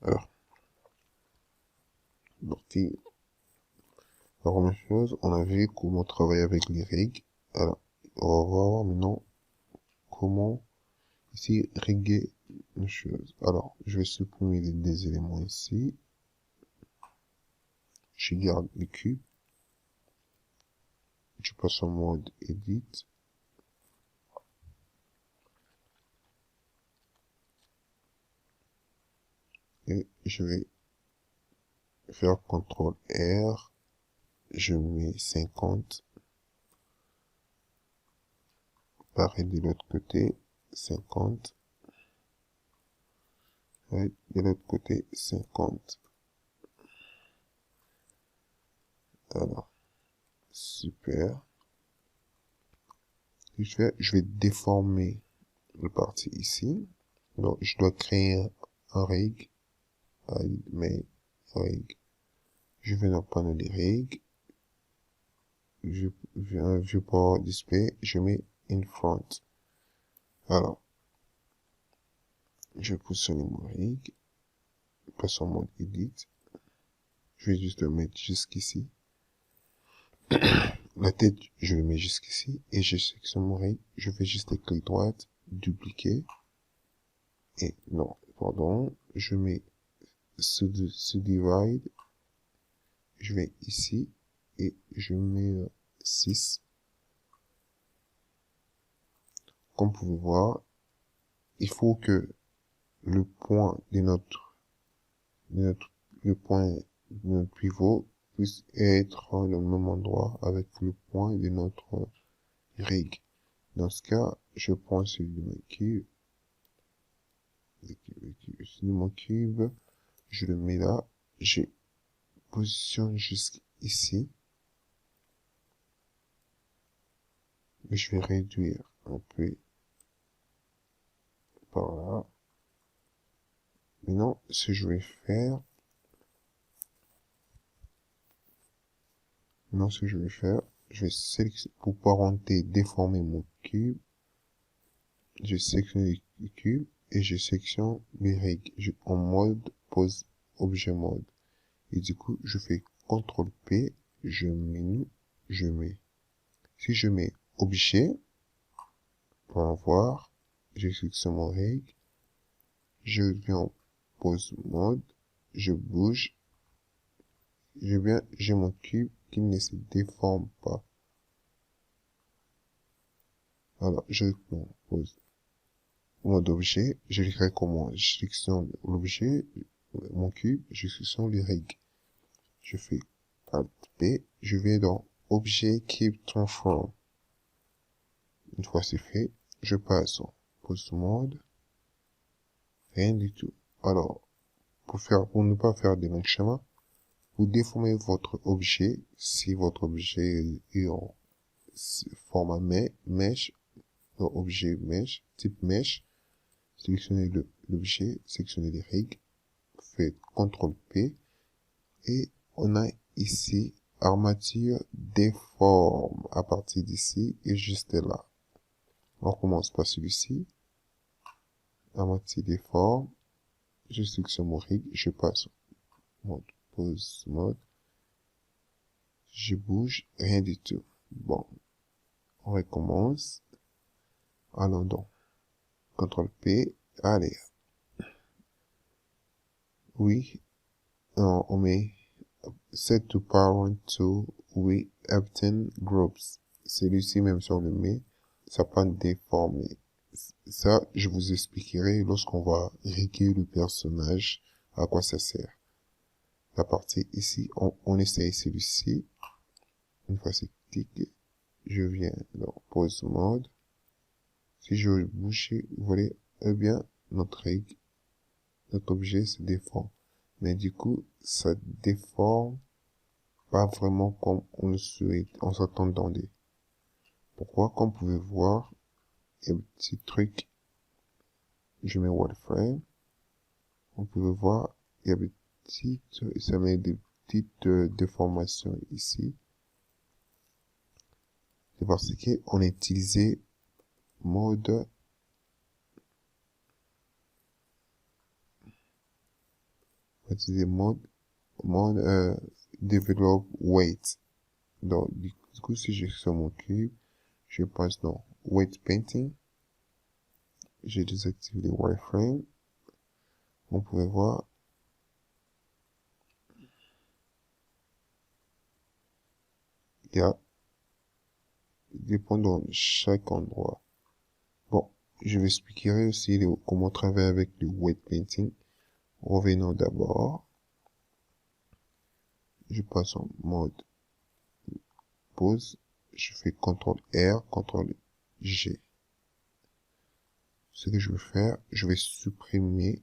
Alors, partie. La première chose, on a vu comment travailler avec les règles. Alors, on va voir maintenant comment ici régler une chose. Alors, je vais supprimer des éléments ici. Je garde le cube. Je passe en mode Edit. Et je vais faire CTRL R. Je mets 50. Pareil de l'autre côté, 50. Et de l'autre côté, 50. Alors, super. Ce que je fais, je vais déformer la partie ici. Donc, je dois créer un règle. Mais règle. Je vais dans le panneau des règles. Je Power Display. Je mets in front. Alors, je pousse sur les mots règles. Passe en mode Edit. Je vais juste le mettre jusqu'ici. La tête, je le mets jusqu'ici. Et je sélectionne mon règle. Je fais juste les clics droite. Dupliquer. Et non, pardon. Je mets divide. Je vais ici. Et je mets 6. Comme vous pouvez voir, il faut que le point de le point de notre pivot puisse être dans le même endroit avec le point de notre règle. Dans ce cas, je prends celui de mon cube, je le mets là, je positionne jusqu'ici, mais je vais réduire un peu par là. Maintenant, ce que je vais faire, je vais sélectionner, pour parenté, déformer mon cube, je sélectionne le cube et je sélectionne les règles en mode pose objet mode. Et du coup, je fais CTRL P, je mets. Si je mets objet, pour voir, je sélectionne mon règle, je viens en pose mode, je bouge, j'ai mon cube qui ne se déforme pas. Alors, je pose mode objet, je dirais comment, je sélectionne l'objet, mon cube, je sélectionne les règles. Je fais Alt P, je vais dans objet Cube Transform. Une fois c'est fait, je passe en pose mode, rien du tout. Alors, pour ne pas faire des mêmes schémas, vous déformez votre objet, si votre objet est en format mesh, objet mesh, type mesh, sélectionnez l'objet, sélectionnez les règles, faites CTRL P, et on a ici armature déforme à partir d'ici et juste là. On commence par celui-ci, armature déforme, je sélectionne mon règle, je passe mode pose mode, je bouge, rien du tout. Bon, on recommence. Allons donc. CTRL P, allez. Oui, on met set to parent to we obtain groups. Celui-ci, même si on le met, ça peut déformer. Ça, je vous expliquerai lorsqu'on va régler le personnage, à quoi ça sert. La partie ici, on essaye celui-ci. Une fois c'est cliqué, je viens dans pause mode. Si je veux bouger, vous voyez, eh bien, notre objet se déforme. Mais du coup, ça déforme pas vraiment comme on le souhaite, on s'attendait. Pourquoi? Comme vous pouvez voir, il y a un petit truc, je mets wireframe, vous pouvez voir, il y a ça met des petites déformations ici. C'est parce qu'on a utilisé mode utiliser mode develop weight. Donc, du coup, si je suis sur mon cube, je passe dans weight painting. Je désactive les wireframes. On pouvait voir. Il y a des points dans chaque endroit. Bon, je vais expliquer aussi comment travailler avec le weight painting. Revenons d'abord. Je passe en mode pause. Je fais CTRL R, CTRL G. Ce que je veux faire, je vais supprimer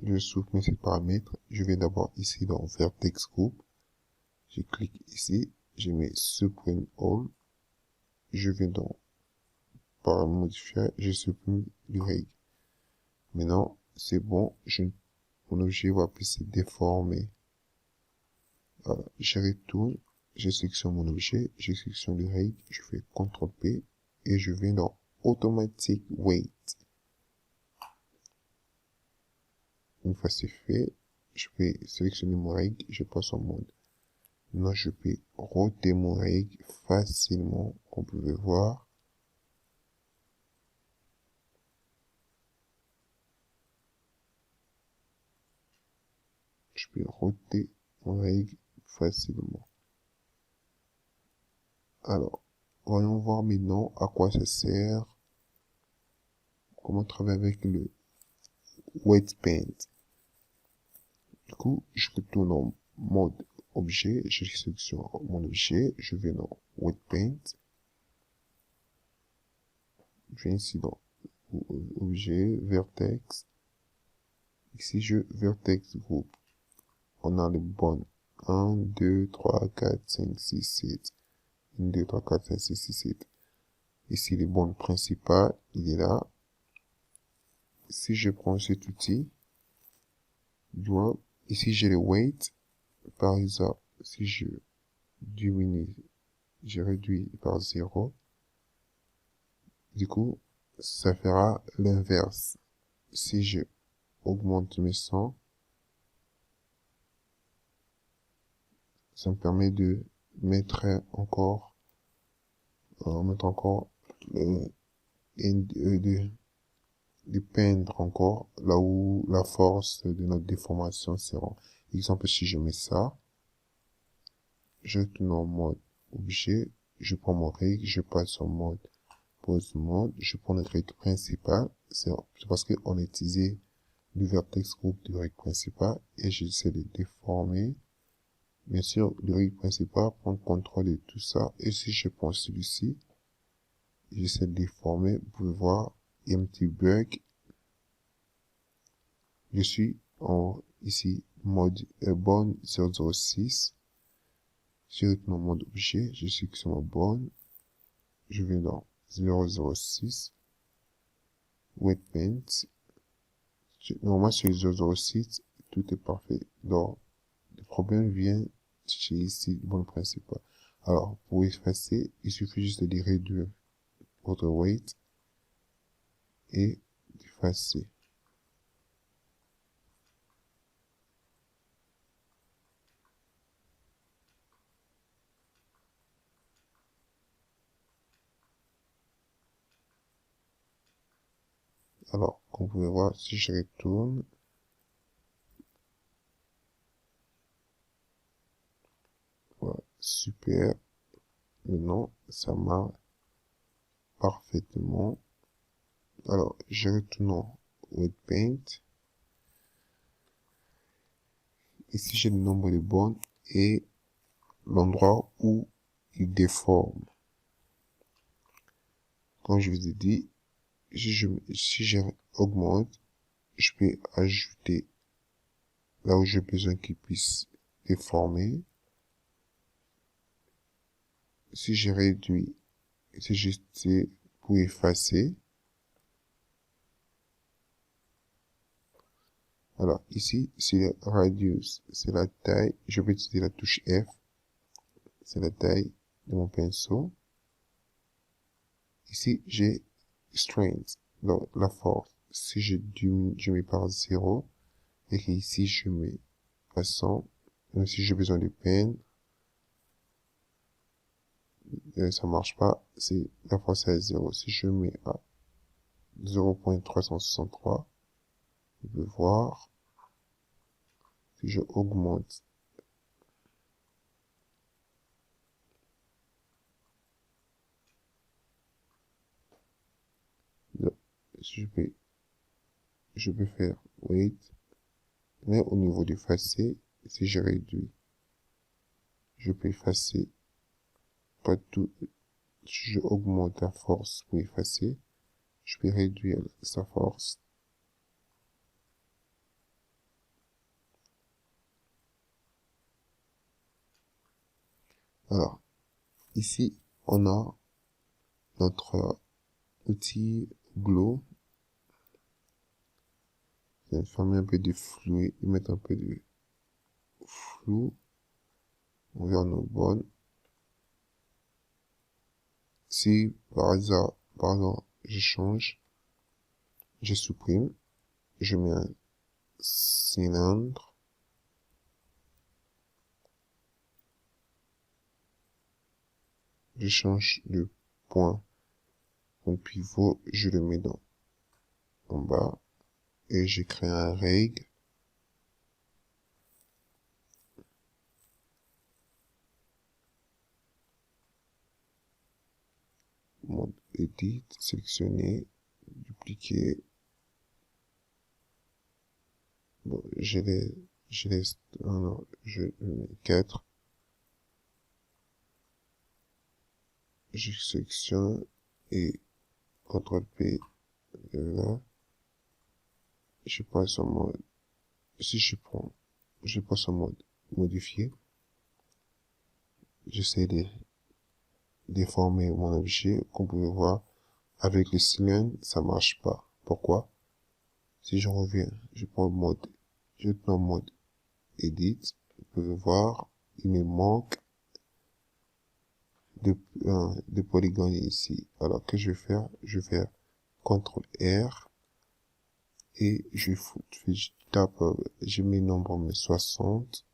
je supprime ces paramètres. Je vais d'abord ici dans Vertex Group. Je clique ici. Je mets Supprime All. Je vais dans Paramètres modifier. Je supprime le règle. Maintenant, c'est bon. Mon objet va plus se déformer. Voilà. Je retourne. Je sélectionne mon objet. Je sélectionne le règle. Je fais CTRL P. Et je vais dans Automatic Weight. Une fois c'est fait, je vais sélectionner mon règle, je passe en mode. Maintenant, je peux roter mon règle facilement, comme vous pouvez voir. Je peux roter mon règle facilement. Alors, voyons voir maintenant à quoi ça sert, comment travailler avec le Weight Paint. Du coup, je retourne en mode objet, je sélectionne mon objet, je vais dans Weight Paint. Je viens ici dans objet, vertex. Ici, je vertex group. On a les bonnes 1, 2, 3, 4, 5, 6, 7. 1, 2, 3, 4, 5, 6, 6, 7. Ici, les bonnes principales, il est là. Si je prends cet outil, drop, ici j'ai les weights. Par exemple, si je diminue, je réduis par 0. Du coup, ça fera l'inverse. Si je augmente mes 100, ça me permet de mettre encore de peindre encore là où la force de notre déformation sera. Exemple, si je mets ça, je tourne en mode objet, je prends mon règle, je passe en mode pose mode, je prends notre règle principale, c'est parce qu'on a utilisé le vertex group de règle principale et j'essaie de déformer. Bien sûr, le règle principal prend contrôle de tout ça et si je prends celui-ci, j'essaie de déformer, vous pouvez voir, il y a un petit bug. Je suis ici, mode borne 006. Je retourne en mode objet, je suis sur ma borne. Je vais dans 006. Weight Paint. Normalement, sur 006, tout est parfait. Donc, le problème vient chez ici, borne principale. Alors, pour effacer, il suffit juste de réduire votre weight et d'effacer. Alors, comme vous pouvez voir, si je retourne, voilà, super. Maintenant, ça marche parfaitement. Alors, je retourne en Weight Paint. Ici, j'ai le nombre de bornes et l'endroit où il déforme. Comme je vous ai dit, si je augmente, je peux ajouter là où j'ai besoin qu'il puisse déformer. Si je réduis, c'est juste pour effacer. Alors, ici, c'est le radius, c'est la taille. Je vais utiliser la touche F. C'est la taille de mon pinceau. Ici, j'ai strength, donc la force. si je mets par 0, et qu'ici je mets à 100, même si j'ai besoin de peine, ça marche pas, c'est la fois c'est à 0. Si je mets à 0.363, je peux voir, si je augmente, je peux faire wait, mais au niveau d'effacer, si je réduis, je peux effacer, pas tout, si je augmente la force pour effacer, je peux réduire sa force. Alors, ici, on a notre outil Glow. Je vais fermer un peu de flou et mettre un peu de flou vers nos bornes. Si par exemple, je change, je supprime, je mets un cylindre, je change le point pivot, je le mets en bas et j'ai créé un règle. Mode edit, sélectionner, dupliquer. Bon, je laisse, non, je mets 4. Je sélectionne et CTRL P, là. Je passe en mode, si je passe en mode modifier. J'essaie de déformer mon objet. Comme vous pouvez voir, avec le cylindre, ça marche pas. Pourquoi? Si je reviens, je prends le mode, je prends mode edit. Vous pouvez voir, il me manque de polygones ici. Alors, que je vais faire? Je vais faire CTRL R et je tape, je mets nombre, mais 60.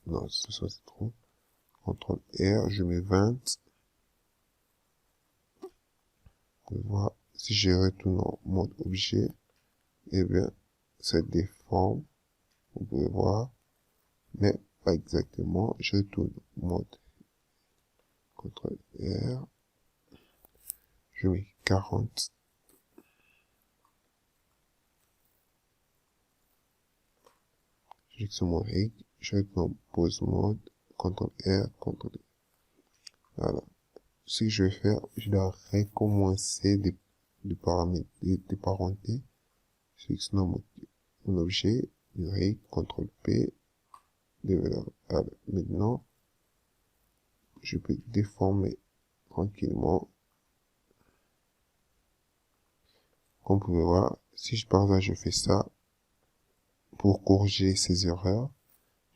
Non, 60 c'est trop. CTRL R, je mets 20. Vous pouvez voir, si je retourne en mode objet, eh bien, ça déforme. Vous pouvez voir, mais pas exactement. Je retourne en mode CTRL R. Je mets 40. Je clique sur mon règle. Je retourne en pause mode. CTRL R, CTRL. Voilà. Ce que je vais faire, je dois recommencer des paramètres, des parentés. Je sélectionne mon objet, règle, CTRL P, voilà. Maintenant, je peux déformer tranquillement. Comme vous pouvez voir, si par exemple je fais ça, pour corriger ces erreurs,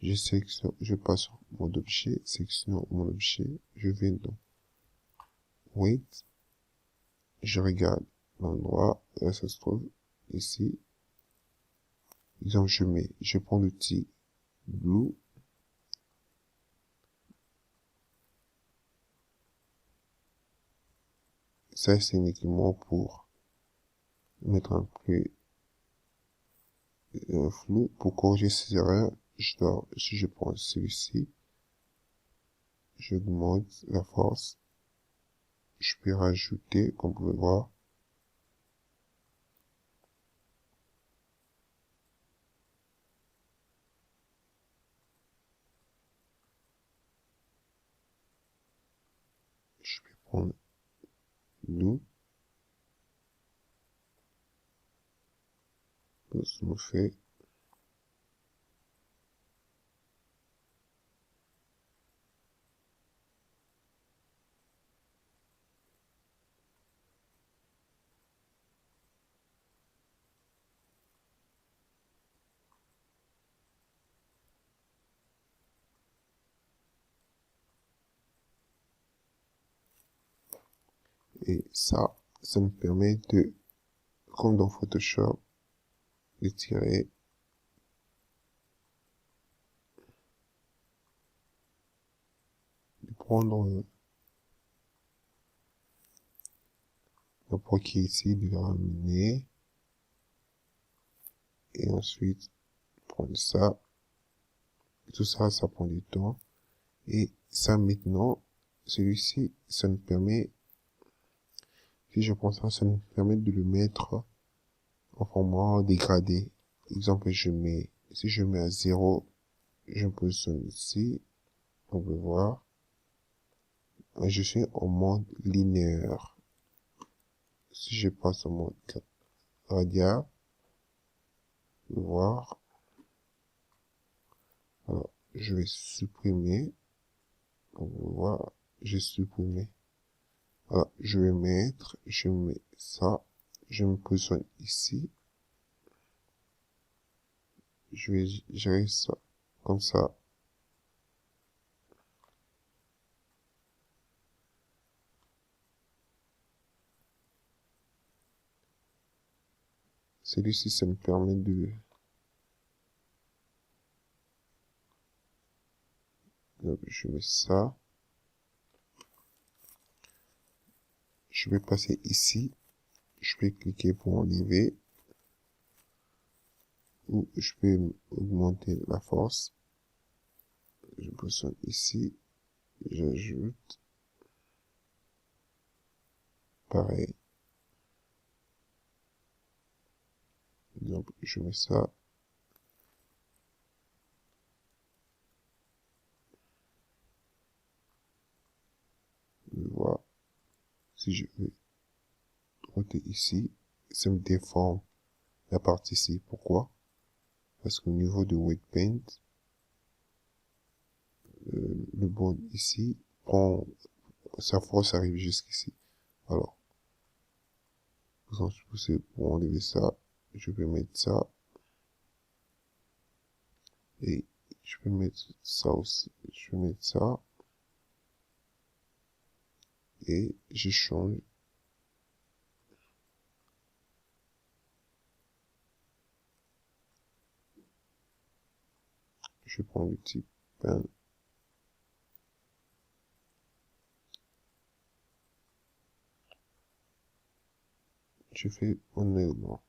je passe sur mon objet, sélectionne mon objet, je vais dans Wait, je regarde l'endroit, là ça se trouve ici. Exemple, je prends l'outil Blue, ça c'est uniquement pour mettre un peu flou, pour corriger ces erreurs, si je prends celui-ci, j'augmente la force, je peux rajouter, comme vous pouvez voir, je peux prendre Blue, ça me fait, et ça me permet de comme dans Photoshop, étirer, de prendre le point qui est ici, de le ramener, et ensuite prendre ça. Tout ça, ça prend du temps. Et ça maintenant, celui-ci, ça nous permet, si je prends ça, ça nous permet de le mettre en format dégradé. Exemple, si je mets à 0, je me positionne ici, on peut voir, et je suis en mode linéaire. Si je passe en mode radial, on peut voir, alors, je vais supprimer, on peut voir, j'ai supprimé. Alors, je mets ça, je me positionne ici, je vais gérer ça, comme ça. Celui-ci, ça me permet de, donc, je mets ça, je vais passer ici, je vais cliquer pour enlever, ou je peux augmenter la force, je positionne ici, j'ajoute, pareil, donc je mets ça, je vois, si je vais roter ici, ça me déforme la partie ici, pourquoi? Parce qu'au niveau de Weight Paint, le bon ici prend, sa force arrive jusqu'ici. Alors, pour enlever ça, je vais mettre ça, et je peux mettre ça aussi, je vais mettre ça, et je change, je prends le type pen, je fais un élément,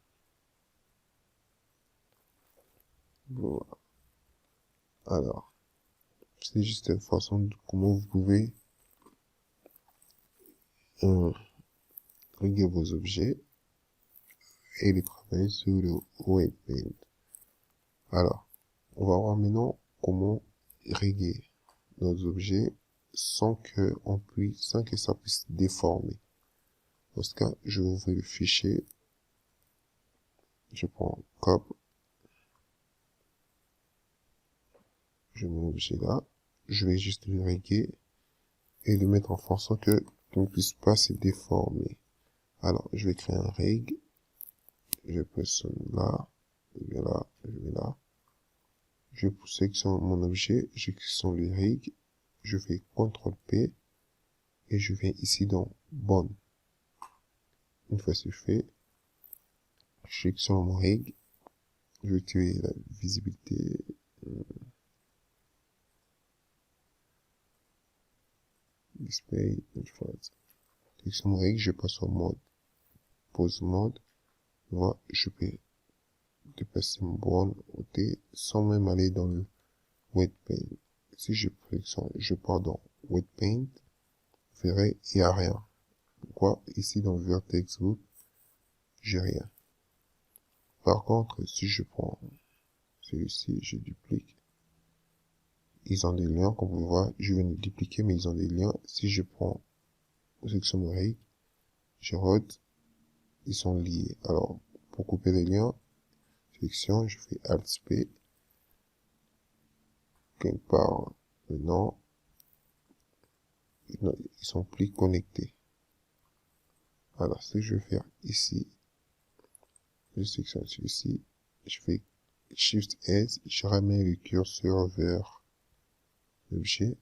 voilà. Alors, c'est juste une façon de comment vous pouvez régler vos objets et les travailler sur le Weight Paint. Alors, on va voir maintenant comment régler nos objets sans que ça puisse déformer. Dans ce cas, je vais ouvrir le fichier, je prends copie, je mets l'objet là, je vais juste le régler et le mettre en façon que qu'il ne puisse pas se déformer. Alors, je vais créer un règle, je positionne là, je vais là, je vais là, je sélectionne mon objet, je clique sur le règle, je fais CTRL P et je viens ici dans Bonne. Une fois c'est fait, je clique sur mon règle, je vais tuer la visibilité, display, une fois. Je clique sur mon règle, je passe en mode pause mode, voilà, je peux dépasser mon borne ôter sans même aller dans le Weight Paint. Si je sélectionne, je pars dans Weight Paint, vous verrez, il n'y a rien. Pourquoi? Ici dans Vertex Group, j'ai rien. Par contre, si je prends celui-ci, je duplique. Ils ont des liens, comme vous voyez, je viens de dupliquer, mais ils ont des liens. Si je prends section numérique, je rote, ils sont liés. Alors, pour couper les liens, sélection, je fais Alt P, quelque part, maintenant, ils sont plus connectés. Alors, ce que je vais faire ici, je sélectionne celui-ci, je fais Shift S, je ramène le curseur vers l'objet,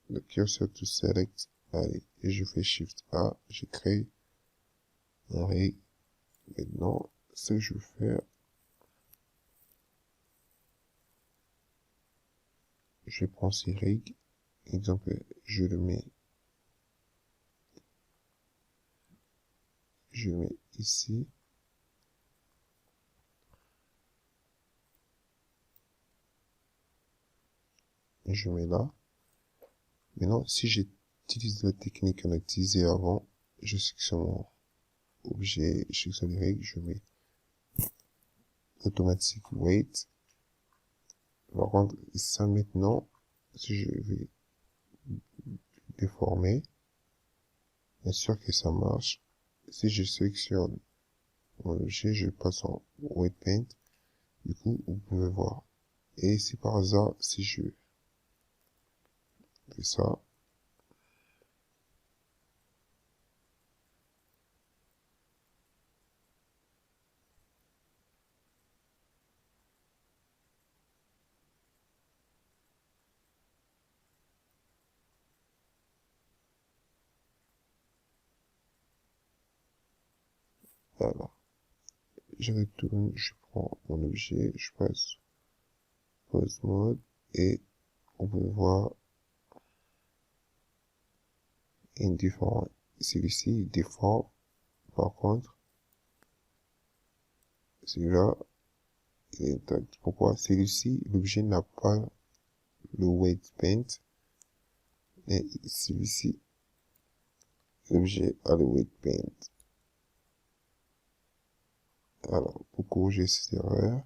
le curseur to select, allez, et je fais Shift A, je crée un règle, Maintenant, ce que je vais faire, je prends ces règles. Exemple, je le mets ici. Je mets là. Maintenant, si j'utilise la technique qu'on a utilisée avant, je sélectionne mon objet, je sélectionne les règles, je mets automatic weight. Par contre, ça maintenant, si je vais déformer, bien sûr que ça marche. Si je sélectionne mon objet, je passe en weight paint. Du coup, vous pouvez voir. Et si par hasard, si je fais ça, voilà. Je retourne, je prends mon objet, je passe pose mode et on peut voir une différence. Celui-ci il déforme. Par contre, celui-là, il est intact. Pourquoi? Celui-ci, l'objet n'a pas le weight paint. Et celui-ci, l'objet a le weight paint. Alors, pour corriger cette erreur,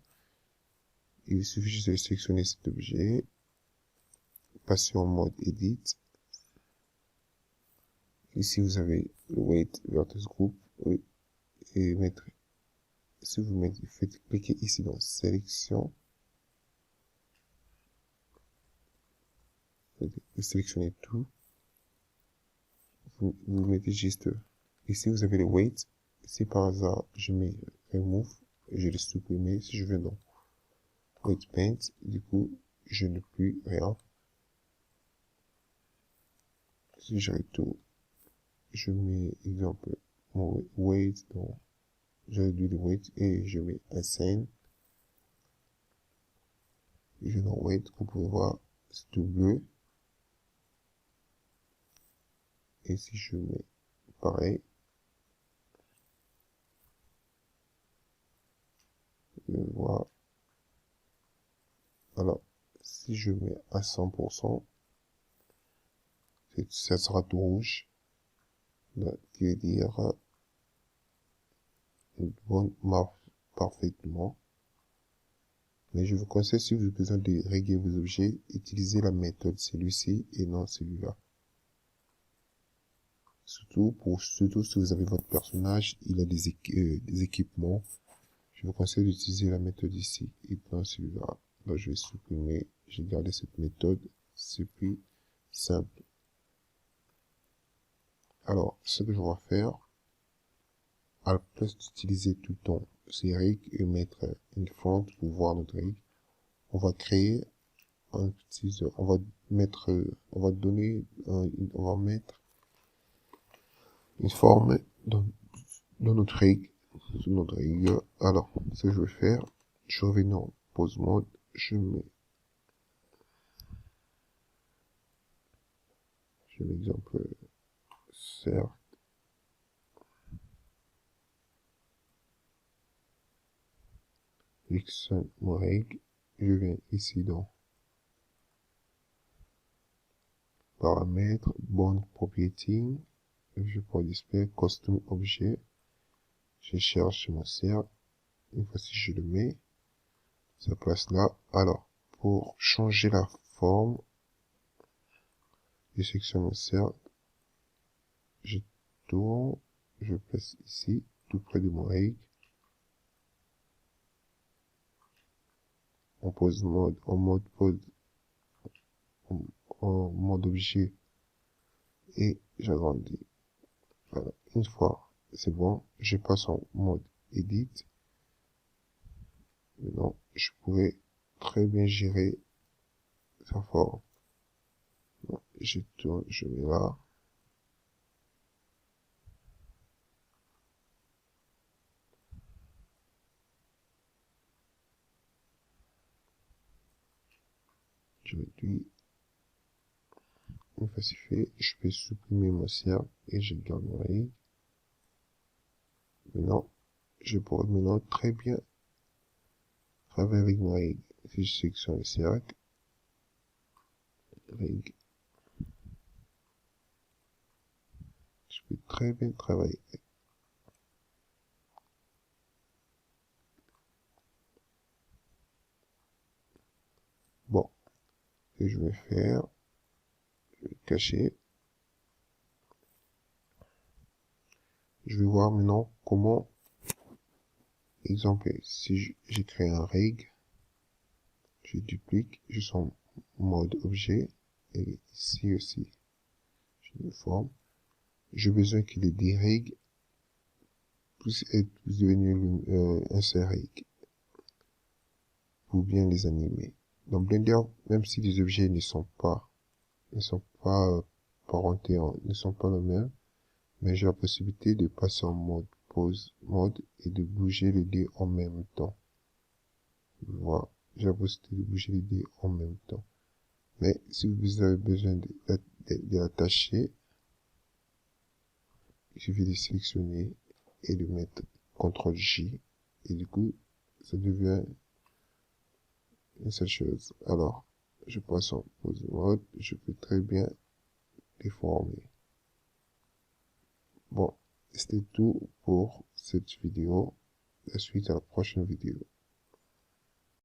il suffit juste de sélectionner cet objet, passer en mode Edit. Ici, vous avez le Weight Vertex Group, oui, et mettre, si vous mettez, faites cliquer ici dans Sélection, vous sélectionnez tout, vous mettez juste, ici vous avez le Weight, si par hasard je mets Remove, je l'ai supprimé, si je vais dans Weight Paint, du coup, je n'ai plus rien. Si je retourne, je mets, exemple, mon weight, donc, je réduis le weight et je mets un scène. Je vais dans weight, vous pouvez voir, c'est tout bleu. Et si je mets pareil, je vois, alors, si je mets à 100%, ça sera tout rouge, qui veut dire, une bonne marche parfaitement. Mais je vous conseille, si vous avez besoin de régler vos objets, utilisez la méthode celui-ci et non celui-là. Surtout si vous avez votre personnage, il a des équipements. Je vous conseille d'utiliser la méthode ici et non celui-là. Là, je vais supprimer, j'ai gardé cette méthode. C'est plus simple. Alors, ce que je vais faire, à la place d'utiliser tout le temps ces règles et mettre une font pour voir notre règle, on va créer un petit, on va mettre, on va donner, on va mettre une forme dans notre règle, sur notre règle. Alors, ce que je vais faire, je reviens dans pose mode, je mets l'exemple cercle, sélectionne mon règle, je viens ici dans paramètres, bond property, je prends display, custom objet, je cherche mon cercle, une fois si je le mets, ça place là. Alors, pour changer la forme, je sélectionne mon cercle, je tourne, je place ici, tout près de mon règle, en pose mode, en mode pose, en mode objet, et j'agrandis. Voilà. Une fois, c'est bon, je passe en mode edit. Maintenant, je pourrais très bien gérer sa forme. Bon, je tourne, je mets là. Je réduis. Une fois c'est fait, je peux supprimer mon cercle et je garde mon règle. Maintenant, je pourrais maintenant très bien travailler avec mon règle. Si je sélectionne le cercle, règle, je peux très bien travailler. Bon, ce que je vais faire, je vais cacher. Je vais voir maintenant comment, exemple, si j'ai créé un règle, je duplique, je suis en mode objet, et ici aussi, j'ai une forme. J'ai besoin qu'il ait des règles puissent être devenus un seul règle pour bien les animer. Dans Blender, même si les objets ne sont pas parentés, ne sont pas les mêmes, mais j'ai la possibilité de passer en mode pause mode et de bouger les dés en même temps. Voilà, j'ai la possibilité de bouger les dés en même temps. Mais si vous avez besoin de l'attacher, il suffit de sélectionner et de mettre CTRL J et du coup ça devient une seule chose. Alors, je passe en pause mode, je peux très bien déformer. Bon, c'était tout pour cette vidéo. La suite à la prochaine vidéo.